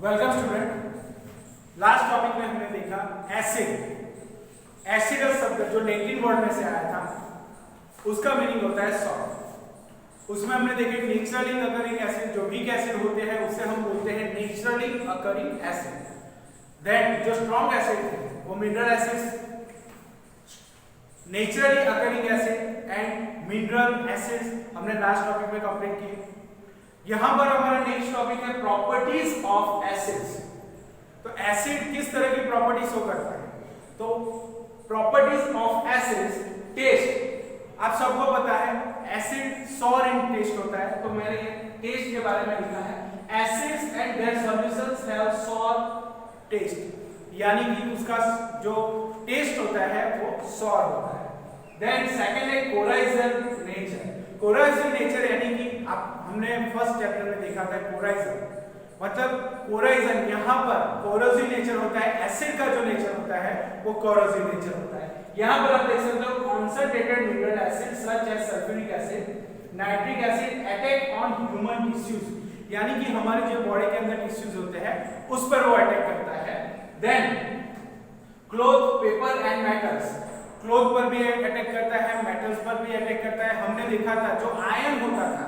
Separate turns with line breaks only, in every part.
Welcome student. Last topic में हमने देखा एसिड। एसिडस शब्द जो लैटिन वर्ड में से आया था उसका मीनिंग होता है सॉल्ट। उसमें हमने देखे नेचुरली अकरिंग एसिड, जो वीक एसिड होते हैं उसे हम बोलते हैं नेचुरली अकरिंग एसिड। देन जो स्ट्रॉन्ग एसिड थे वो mineral acids, naturally occurring acid and mineral acids हमने लास्ट टॉपिक में कंप्लीट किए। यहां पर हमारा नेक्स्ट टॉपिक है प्रॉपर्टीज ऑफ एसिड्स। तो एसिड किस तरह की प्रॉपर्टीज शो करता है? तो प्रॉपर्टीज ऑफ एसिड्स, टेस्ट। आप सबको पता है एसिड सॉर इन टेस्ट होता है, तो मैंने टेस्ट के बारे में लिखा है acids and their solutions have sour taste, यानी कि उसका जो टेस्ट होता है वो सॉर होता है। देन सेकंड है कोराइजन नेचर। कोराइजन नेचर यानी कि हमने फर्स्ट चैप्टर में देखा था कोराइजन मतलब कोराइजन, यहाँ पर कोरोसिव नेचर होता है। एसिड का जो नेचर होता है वो कोरोसिव नेचर होता है। यहाँ पर आप देख सकते हो concentrated mineral acid such as sulphuric acid, nitric acid attack on human tissues, यानी कि हमारे जो बॉडी के अंदर टिश्यूज होते हैं उस पर वो अटैक करता है। Then cloth, paper and metals. Cloth पर भी अटैक करता है, मेटल्स पर भी अटैक करता है। हमने देखा था जो आयन होता था,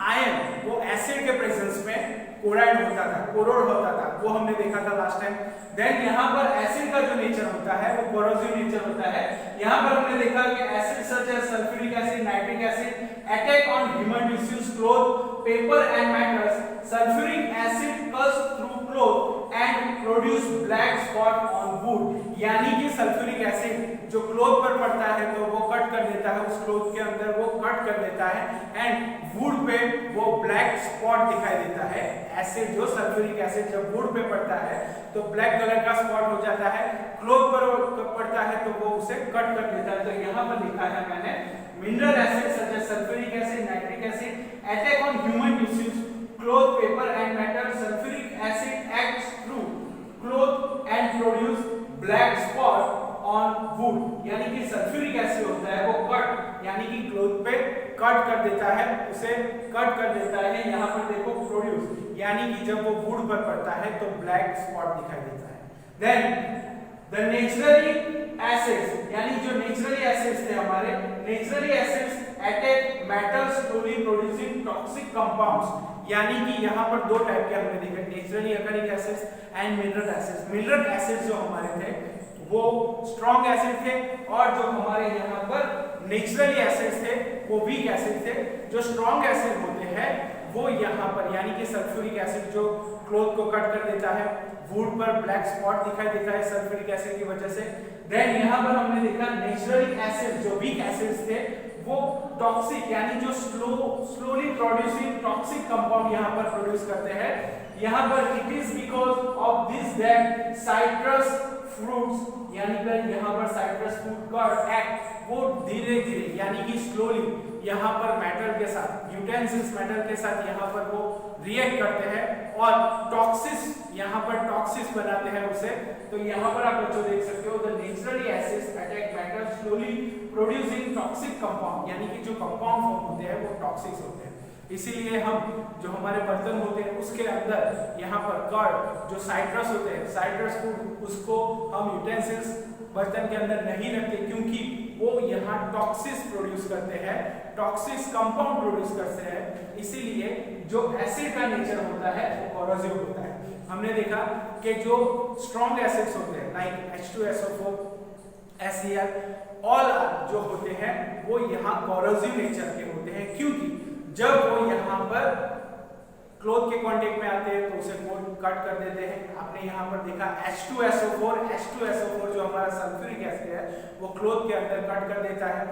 आयन वो एसिड के प्रेजेंस में क्लोराइड होता था, क्लोरोड होता था, वो हमने देखा था लास्ट टाइम। देन यहाँ पर एसिड का जो नेचर होता है वो कोरोसिव नेचर होता है। यहाँ पर हमने देखा कि acid such as sulphuric acid, nitric acid attack on human tissues, cloth, paper and metals. Sulphuric acid cuts through cloth and produce black spot on wood, यानी कि सल्फ्यूरिक एसिड जो क्लॉथ पर पड़ता है तो वो कट कर देता है, उस क्लॉथ के अंदर वो कट कर देता है एंड वुड पे वो ब्लैक स्पॉट दिखाई देता है। एसिड जो सल्फ्यूरिक एसिड जब वुड पे पड़ता है तो ब्लैक कलर का स्पॉट हो जाता है, क्लॉथ पर पड़ता है तो वो उसे कट कर देता है। तो यहाँ पर लिखा है मैंने mineral acid such as sulphuric acid, nitric acid attack on human tissues, cloth, paper and metal. Sulphuric acid acts through cloth and produce black spot on wood, यानी कि सल्फ्यूरिक एसिड होता है वो कट, यानी कि क्लॉथ पे cut कर देता है, उसे कट कर देता है। यहाँ पर देखो प्रोड्यूस, यानी कि जब वो वुड पर पड़ता है तो ब्लैक स्पॉट दिखाई देता है। देन द नेचुरली एसिड्स, यानी जो नेचुरली एसिड्स थे हमारे, naturally acids attack metals slowly producing toxic compounds, यानी कि यहाँ पर दो टाइप के हमने देखे naturally occurring acids and mineral acids. Mineral acids जो हमारे थे वो स्ट्रॉन्ग एसिड थे और जो हमारे यहाँ पर नेचुरली एसिड्स थे वो वीक एसिड थे। जो स्ट्रॉन्ग एसिड होते हैं वो यहाँ पर, यानी कि सल्फ्यूरिक एसिड जो क्लॉथ को कट कर देता है, वुड पर ब्लैक स्पॉट दिखाई देता है सल्फ्यूरिक एसिड की वजह से। देन यहाँ पर हमने देखा नेचुरली एसिड जो वीक एसिड्स थे वो टॉक्सिक, यानी जो स्लोली प्रोड्यूसिंग टॉक्सिक कंपाउंड यहाँ पर प्रोड्यूस करते हैं। यहाँ पर it is because of this that citrus fruits, यानी कि यहाँ पर साइट्रस फ्रूट का एक्ट वो धीरे धीरे यानी कि स्लोली यहाँ पर मेटल के साथ, यूटेंसिल्स मेटल के साथ यहाँ पर वो रिएक्ट करते हैं और टॉक्सिस, यहाँ पर टॉक्सिस बनाते हैं उसे। तो यहाँ पर आप बच्चों देख सकते हो the naturally acids attack metal slowly producing toxic compound, यानी कि जो कंपाउंड फॉर्म होते हैं वो टॉक्सिक होते हैं। इसीलिए हम जो हमारे बर्तन होते हैं उसके अंदर यहाँ पर कर्ड जो साइट्रस होते हैं, साइट्रस फूड, उसको हम यूटेंसिल्स बर्तन के अंदर नहीं रखते क्योंकि वो यहाँ टॉक्सिस प्रोड्यूस करते हैं, टॉक्सिस कंपाउंड प्रोड्यूस करते हैं। इसीलिए जो एसिड का नेचर होता है वो कोरोसिव होता है। हमने देखा कि जो स्ट्रॉन्ग एसिड्स होते हैं लाइक H2SO4, HCl, ऑल जो होते हैं वो यहाँ कोरोसिव नेचर के होते हैं, क्योंकि जब वो यहाँ पर क्लॉथ के कांटेक्ट में आते हैं तो उसे कट कर देते हैं। आपने यहाँ पर देखा H2SO4 जो हमारा सल्फ्यूरिक एसिड है वो क्लॉथ के अंदर कट कर देता है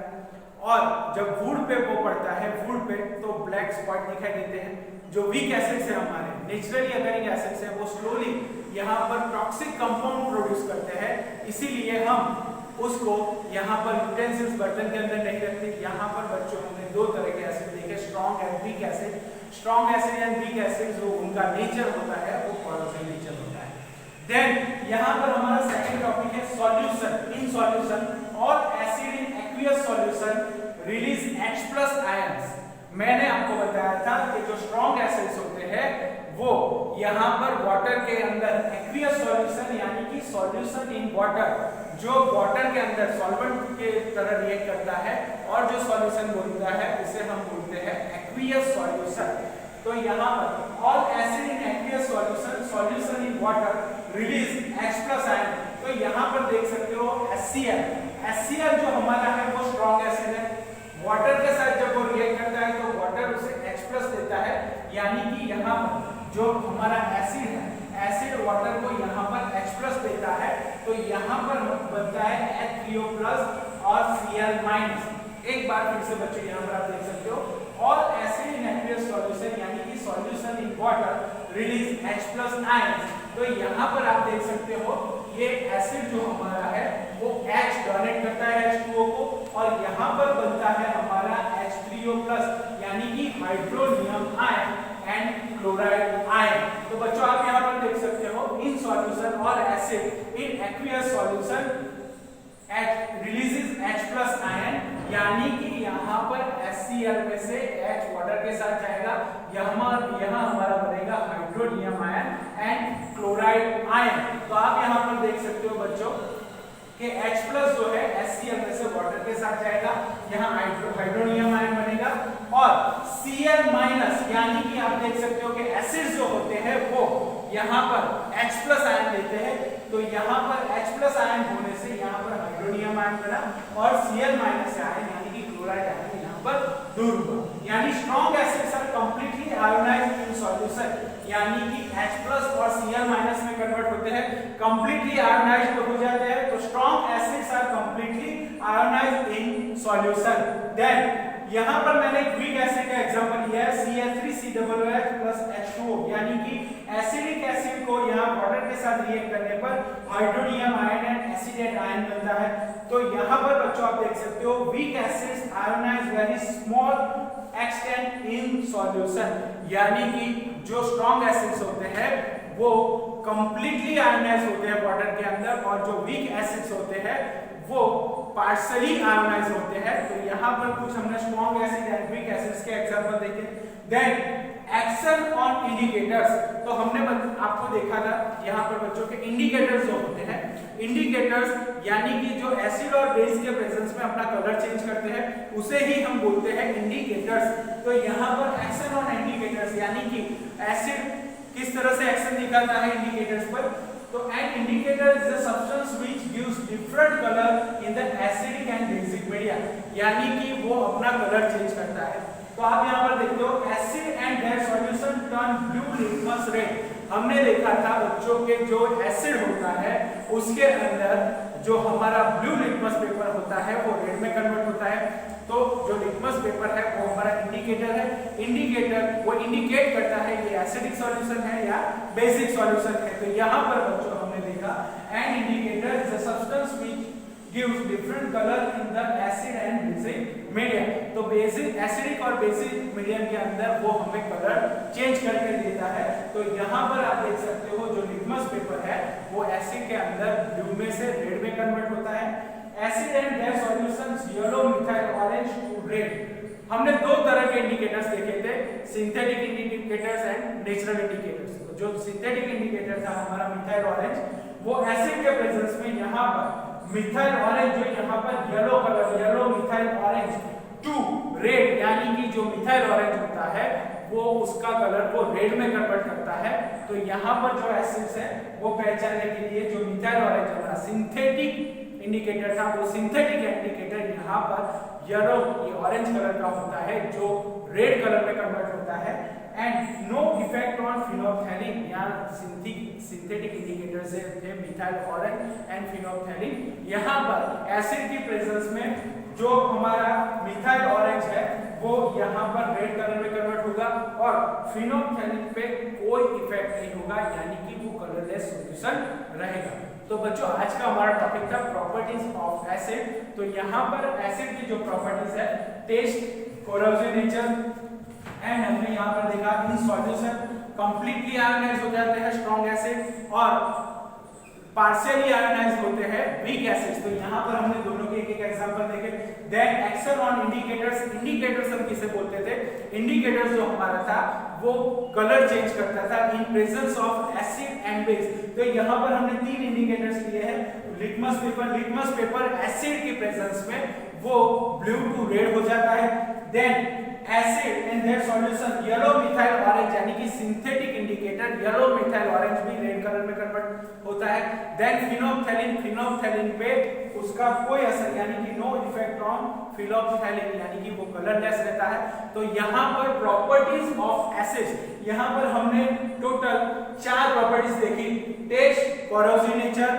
और जब वुड पे वो पड़ता है, वुड पे, तो ब्लैक स्पॉट दिखाई देते हैं। जो वीक एसिड्स है हमारे नेचुरली अकरिंग एसिड्स है वो स्लोली यहाँ पर टॉक्सिक कंपाउंड प्रोड्यूस करते हैं, इसीलिए हम उसको यहाँ पर यूटेंसिल्स बर्तन के अंदर नहीं रखते। यहाँ पर बच्चों हमने दो तरह के एसिड देखे, strong and weak acid. Strong acid and weak acid जो उनका नेचर होता है वो कोरोसिव नेचर होता है। देन यहाँ पर हमारा सेकंड टॉपिक है solution. In solution all acid in aqueous solution release H+ ions. मैंने आपको बताया था कि जो स्ट्रॉन्ग एसिड्स होते हैं वो यहाँ पर वाटर के अंदर एक्वियस सॉल्यूशन यानी कि सॉल्यूशन इन वाटर, जो वाटर के अंदर सॉल्वेंट के तरह रिएक्ट करता है और जो सॉल्यूशन बोलता है उसे हम बोलते हैं एक्वियस सॉल्यूशन। तो यहाँ पर all acid in aqueous solution in water release H+ ion. तो यहाँ पर देख सकते हो HCl जो हमारा है वो स्ट्रॉन्ग एसिड है, वाटर के साथ जब वो रिएक्ट करता है तो वाटर उसे H+ देता है, यानी कि यहाँ पर जो हमारा एसिड है, एसिड वाटर को यहाँ पर H+ देता है, तो यहाँ पर बनता है H3O+ और Cl-। एक बार फिर से बच्चों यहाँ पर आप देख सकते हो all acid in aqueous solution यानी कि solution in water release H+ ions. तो यहाँ पर आप देख सकते हो ये एसिड जो हमारा है वो H डोनेट करता है H2O को, और यहाँ पर बनता है हमारा H3O+ यानी कि hydronium ion and chloride ion. तो बच्चों आप यहाँ पर देख सकते हो इन सॉल्यूशन और acid in aqueous solution releases H+ ion, यानी कि यहाँ पर HCl में से H वाटर के साथ जाएगा, यहाँ हमारा बनेगा hydronium ion and chloride ion. तो आप यहाँ पर देख सकते हो बच्चों कि H+ जो है HCl में से वाटर के साथ जाएगा, यहाँ हाइड्रोनियम आयन बनेगा, और Cl- यानी कि आप देख सकते हो कि एसिड जो होते हैं वो यहाँ पर H+ आयन देते हैं, तो यहाँ पर H+ आयन होने से यहाँ पर हाइड्रोनियम आयन बना और Cl- आयन यानी कि क्लोराइड आयन यहाँ पर दूर हुआ। यानी strong acids are completely ionised in solution, यानी कि H+ और Cl- में कन्वर्ट होते हैं, कंप्लीटली आयोनाइज्ड हो जाते हैं। तो strong acids are completely ionised in solution. Then यहाँ पर मैंने एक वीक एसिड का एग्जांपल लिया है CH3COOH+ H2O, यानी कि एसिडिक एसिड को यहाँ वाटर के साथ रिएक्ट करने पर hydronium ion and acetate ion बनता है। तो यहाँ पर बच्चों आप देख सकते हो weak acids ionise very small extent in solution, यानी कि जो स्ट्रॉन्ग एसिड्स होते हैं वो कंप्लीटली आयोनाइज होते हैं वाटर के अंदर, और जो वीक एसिड्स होते हैं वो पार्शियली आयोनाइज होते हैं। तो यहाँ पर कुछ हमने strong acid and weak acids के एग्जांपल देखे। देन एक्शन ऑन इंडिकेटर्स, तो हमने आपको देखा था यहाँ पर बच्चों के इंडिकेटर्स जो होते हैं, इंडिकेटर्स यानी कि जो एसिड और बेस के प्रेजेंस में अपना कलर चेंज करते हैं उसे ही हम बोलते हैं इंडिकेटर्स। तो यहाँ पर एक्शन ऑन इंडिकेटर्स यानी कि एसिड किस तरह से एक्शन दिखाता है इंडिकेटर्स पर, तो an indicator is a substance which gives different color in the acidic and basic media, यानी कि वो अपना कलर चेंज करता है। तो आप यहाँ पर देखते हो acid and their solution turn blue litmus red. हमने देखा था बच्चों के जो एसिड होता है उसके अंदर जो हमारा ब्लू लिटमस पेपर होता है वो रेड में कन्वर्ट होता है। तो जो लिटमस पेपर है वो हमारा इंडिकेटर है, इंडिकेटर वो इंडिकेट करता है ये एसिडिक सॉल्यूशन है या बेसिक सॉल्यूशन है। तो यहाँ पर बच्चों हमने देखा an indicator is a substance which gives different colour in the acid and basic medium. तो बेसिक एसिडिक और बेसिक मीडियम के अंदर वो हमें कलर चेंज करके देता है। तो यहाँ पर आप देख सकते हो जो लिटमस पेपर है वो एसिड के अंदर ब्लू में से रेड में कन्वर्ट होता है। Acid and their solutions yellow, methyl, orange to red. हमने दो तरह के इंडिकेटर्स देखे थे, synthetic indicators and natural indicators. जो सिंथेटिक इंडिकेटर था हमारा मिथाइल ऑरेंज, वो एसिड के प्रेजेंस में यहाँ पर मिथाइल ऑरेंज जो यहाँ पर yellow colour, yellow methyl orange to red, यानी कि जो मिथाइल ऑरेंज होता है वो उसका कलर को रेड में कन्वर्ट करता है। तो यहाँ पर जो एसिड्स है वो पहचानने के लिए जो मिथाइल ऑरेंज हमारा सिंथेटिक इंडिकेटर था वो सिंथेटिक इंडिकेटर यहाँ पर येलो ऑरेंज कलर का होता है जो रेड कलर में कन्वर्ट होता है। एंड नो इफेक्ट ऑन फिनोल्फथैलीन, यहाँ सिंथेटिक इंडिकेटर से थे मिथाइल ऑरेंज एंड फिनोल्फथैलीन। यहाँ पर एसिड की प्रेजेंस में जो हमारा मिथाइल ऑरेंज है वो यहाँ पर रेड कलर में कन्वर्ट होगा और फिनोल्फथैलीन पे कोई इफेक्ट नहीं होगा, यानी कि वो कलरलेस सॉल्यूशन रहेगा। तो बच्चों आज का हमारा टॉपिक था प्रॉपर्टीज ऑफ एसिड। तो यहाँ पर एसिड की जो प्रॉपर्टीज है, टेस्ट, कोरोसिव नेचर, एंड हमने यहाँ पर देखा इन सॉल्यूशन कंप्लीटली आयोनाइज हो जाते हैं स्ट्रॉन्ग एसिड और पार्शियली आयोनाइज होते हैं वीक एसिड्स, तो यहाँ पर हमने दोनों के एक एक एग्जांपल देखे। Then action on indicators, indicators हम किसे बोलते थे, इंडिकेटर्स जो हमारा था वो कलर चेंज करता था in presence of acid and base. तो यहाँ पर हमने 3 इंडिकेटर्स लिए हैं। लिटमस पेपर एसिड के प्रेजेंस में वो ब्लू टू रेड हो जाता है। Then acid in their solution yellow methyl orange, यानी कि synthetic indicator yellow methyl orange भी रेड कलर में कन्वर्ट होता है। देन फिनोप्थैलिन पे उसका कोई असर यानी कि नो इफेक्ट ऑन फिनोप्थैलिन, यानी कि वो कलरलेस रहता है। तो यहाँ पर प्रॉपर्टीज ऑफ एसिड्स, यहाँ पर हमने टोटल 4 प्रॉपर्टीज देखी, taste, corrosive nature,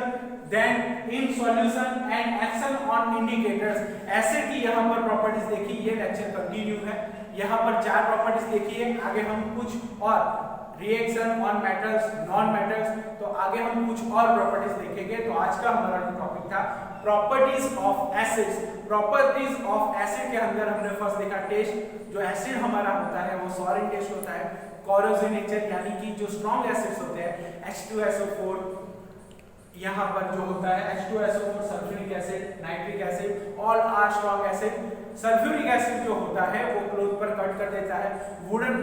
then in solution and action on indicators. Acid की यहाँ पर प्रॉपर्टीज देखी, ये लेक्चर कंटिन्यू है। यहाँ पर 4 प्रॉपर्टीज देखी है, आगे हम कुछ और reaction on metals, non metals, तो आगे हम कुछ और प्रॉपर्टीज देखेंगे। तो आज का हमारा जो टॉपिक था properties of acids. Properties of acid के अंदर हमने फर्स्ट देखा टेस्ट, जो एसिड हमारा होता है वो सॉलिड टेस्ट होता है। कोरोसिव नेचर, यानी कि जो स्ट्रॉन्ग एसिड्स होते हैं H2SO4, यहाँ पर जो होता है H2SO4, sulphuric acid, nitric acid, all are strong acid. Sulphuric acid जो होता है वो क्लोथ पर कट कर देता है, वुडन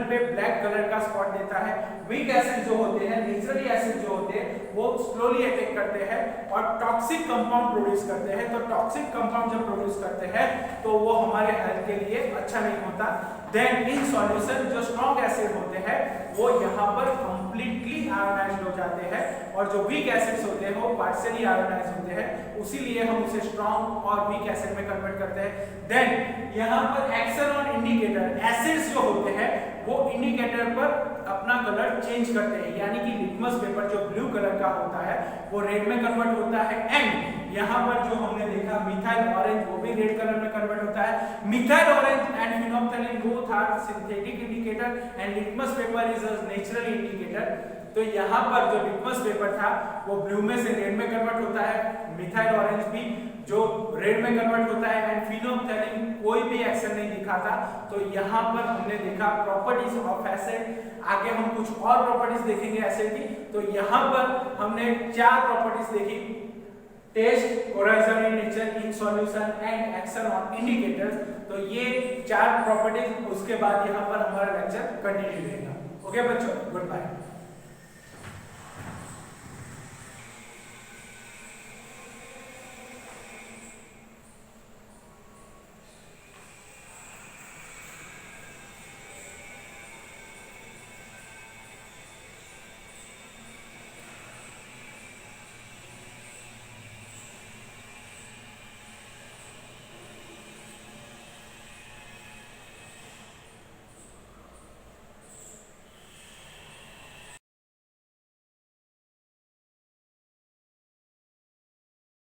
पे ब्लैक कलर का स्पॉट देता है। वीक एसिड जो होते हैं, नेचुरली एसिड जो होते हैं वो स्लोली अटैक करते हैं और टॉक्सिक कंपाउंड प्रोड्यूस करते हैं। तो टॉक्सिक कंपाउंड जब प्रोड्यूस करते हैं तो वो हमारे हेल्थ के लिए अच्छा नहीं होता। देन इन सॉल्यूशन जो स्ट्रॉन्ग एसिड होते हैं वो यहाँ पर कंप्लीटली आयोनाइज्ड हो जाते हैं, और जो वीक एसिड्स होते हैं वो पार्शियली आयोनाइज्ड होते हैं, उसीलिए हम उसे स्ट्रॉन्ग और वीक एसिड में कन्वर्ट करते हैं। देन यहाँ पर एक्शन ऑन इंडिकेटर, एसिड्स जो होते हैं वो इंडिकेटर पर अपना कलर चेंज करते हैं, यानी कि लिटमस पेपर जो ब्लू कलर का होता है वो रेड में कन्वर्ट होता है। एंड यहाँ पर जो हमने देखा मिथाइल ऑरेंज, वो भी रेड कलर में कन्वर्ट होता है। Methyl orange and phenolphthalein both are synthetic indicator and litmus paper is a natural indicator. तो यहाँ पर जो लिटमस पेपर था वो ब्लू में से रेड में कन्वर्ट होता है, मिथाइल ऑरेंज भी जो रेड में कन्वर्ट होता है, एंड फिनोप्थैलिन कोई भी एक्शन नहीं दिखाता। तो यहाँ पर हमने देखा प्रॉपर्टीज ऑफ एसिड। आगे हम कुछ और प्रॉपर्टीज देखेंगे एसिड की। तो यहाँ पर हमने 4 प्रॉपर्टीज देखी, taste, corrosive nature, in solution and action on indicators. तो ये 4 प्रॉपर्टीज, उसके बाद यहाँ पर हमारा लेक्चर कंटिन्यू रहेगा। ओके बच्चों, गुड बाय।